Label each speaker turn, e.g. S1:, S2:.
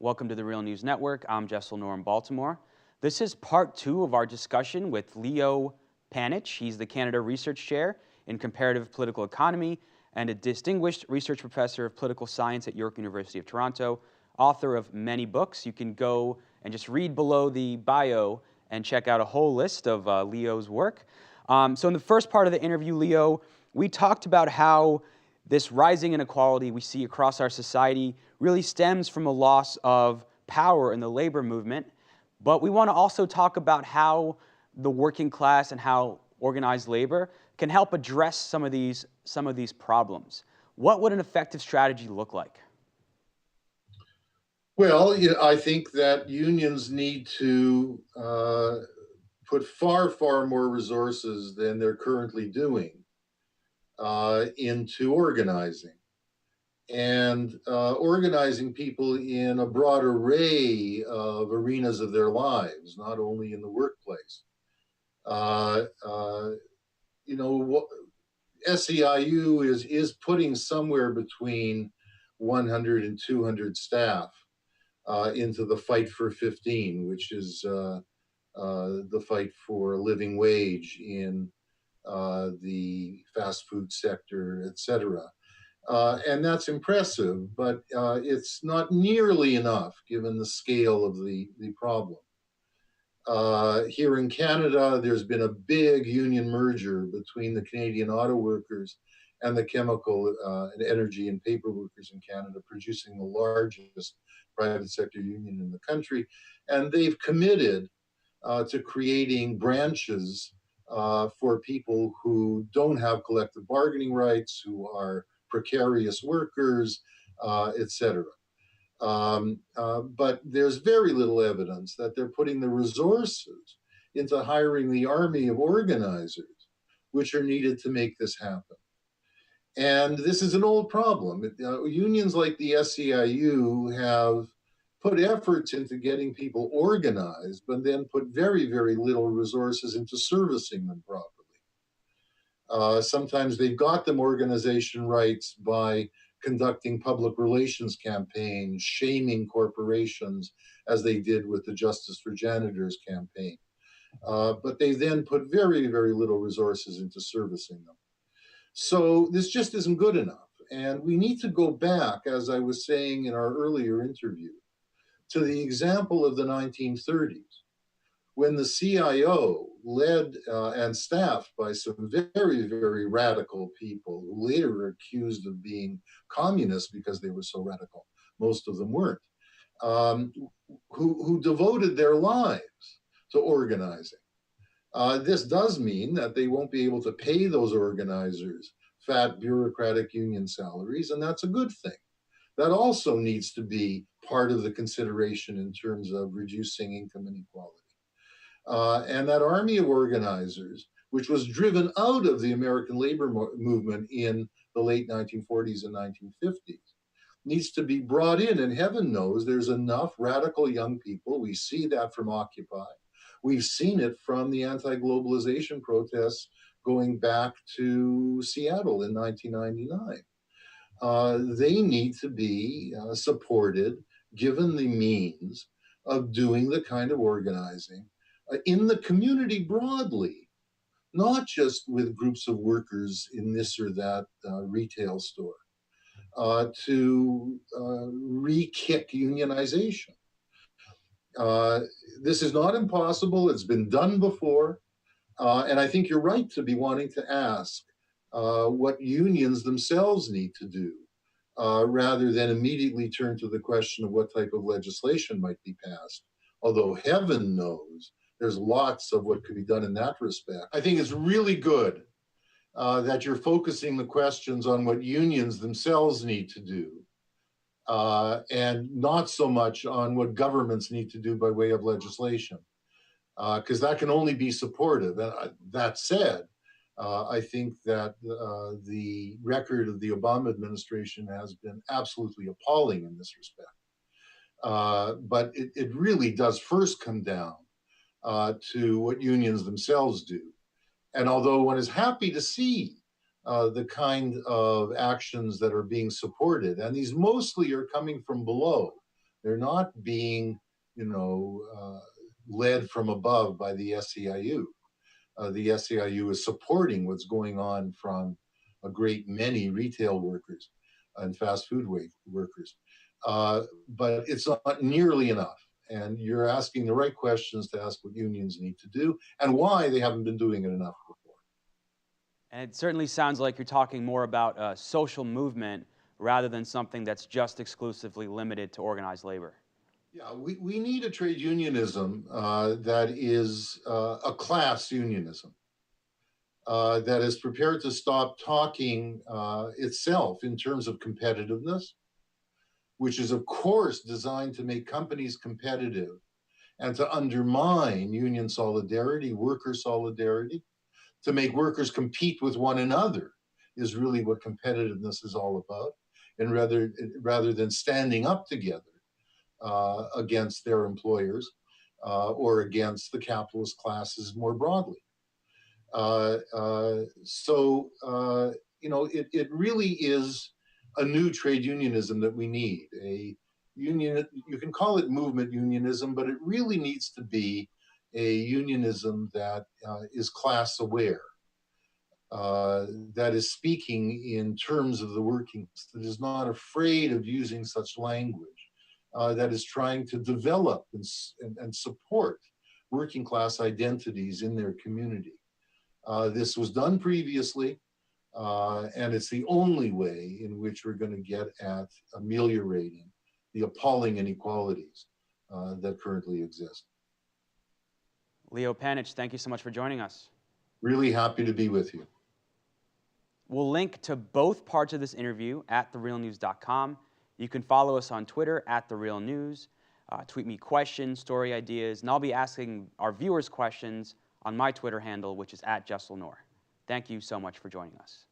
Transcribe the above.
S1: Welcome to the Real News Network. I'm Jessel Noor in Baltimore. This is part 2 of our discussion with Leo Panitch. He's the Canada Research Chair in Comparative Political Economy and a distinguished research professor of political science at York University of Toronto, author of many books. You can go and just read below the bio and check out a whole list of Leo's work. So in the first part of the interview, Leo, we talked about how this rising inequality we see across our society really stems from a loss of power in the labor movement. But we want to also talk about how the working class and how organized labor can help address some of these problems. What would an effective strategy look like?
S2: Well, I think that unions need to put far, far more resources than they're currently doing into organizing and organizing people in a broad array of arenas of their lives, not only in the workplace. Uh, uh, you know, SEIU is putting somewhere between 100 and 200 staff into the fight for 15, which is the fight for a living wage in the fast food sector, et cetera. And that's impressive, but it's not nearly enough given the scale of the problem. Here in Canada, there's been a big union merger between the Canadian auto workers and the chemical and energy and paper workers in Canada, producing the largest private sector union in the country. And they've committed to creating branches for people who don't have collective bargaining rights, who are precarious workers, etc. But there's very little evidence that they're putting the resources into hiring the army of organizers, which are needed to make this happen. And this is an old problem. Unions like the SEIU have put efforts into getting people organized, but then put very, very little resources into servicing them properly. Sometimes they've got them organization rights by conducting public relations campaigns, shaming corporations, as they did with the Justice for Janitors campaign. But they then put very, very little resources into servicing them. So this just isn't good enough. And we need to go back, as I was saying in our earlier interview, to the example of the 1930s, when the CIO, led and staffed by some very, very radical people who later were accused of being communists because they were so radical, most of them weren't, um, who devoted their lives to organizing. This does mean that they won't be able to pay those organizers fat bureaucratic union salaries, and that's a good thing. That also needs to be part of the consideration in terms of reducing income inequality. And that army of organizers, which was driven out of the American labor movement in the late 1940s and 1950s, needs to be brought in. And heaven knows there's enough radical young people. We see that from Occupy. We've seen it from the anti-globalization protests going back to Seattle in 1999. They need to be supported, given the means of doing the kind of organizing in the community broadly, not just with groups of workers in this or that retail store, to re-kick unionization. Uh, this is not impossible. It's been done before. And I think you're right to be wanting to ask what unions themselves need to do, rather than immediately turn to the question of what type of legislation might be passed. Although heaven knows there's lots of what could be done in that respect. I think it's really good that you're focusing the questions on what unions themselves need to do, and not so much on what governments need to do by way of legislation, because that can only be supportive. And that said, I think that the record of the Obama administration has been absolutely appalling in this respect. But it really does first come down to what unions themselves do. And although one is happy to see the kind of actions that are being supported, and these mostly are coming from below, They're not being, you know, led from above by the SEIU. The SEIU is supporting what's going on from a great many retail workers and fast food workers. But it's not nearly enough. And you're asking the right questions to ask what unions need to do and why they haven't been doing it enough before.
S1: And it certainly sounds like you're talking more about a social movement rather than something that's just exclusively limited to organized labor.
S2: Yeah, we need a trade unionism that is a class unionism. That is prepared to stop talking itself in terms of competitiveness, which is, of course, designed to make companies competitive and to undermine union solidarity, worker solidarity, to make workers compete with one another is really what competitiveness is all about. And rather than standing up together against their employers or against the capitalist classes more broadly. So it really is a new trade unionism that we need. A union, you can call it movement unionism, but it really needs to be a unionism that is class aware, that is speaking in terms of the working, that is not afraid of using such language, that is trying to develop and support working class identities in their community. This was done previously, and it's the only way in which we're going to get at ameliorating the appalling inequalities that currently exist.
S1: Leo Panitch, thank you so much for joining us.
S2: Really happy to be with you.
S1: We'll link to both parts of this interview at therealnews.com. You can follow us on Twitter at TheRealNews. Tweet me questions, story ideas, and I'll be asking our viewers questions on my Twitter handle, which is @JesselNor. Thank you so much for joining us.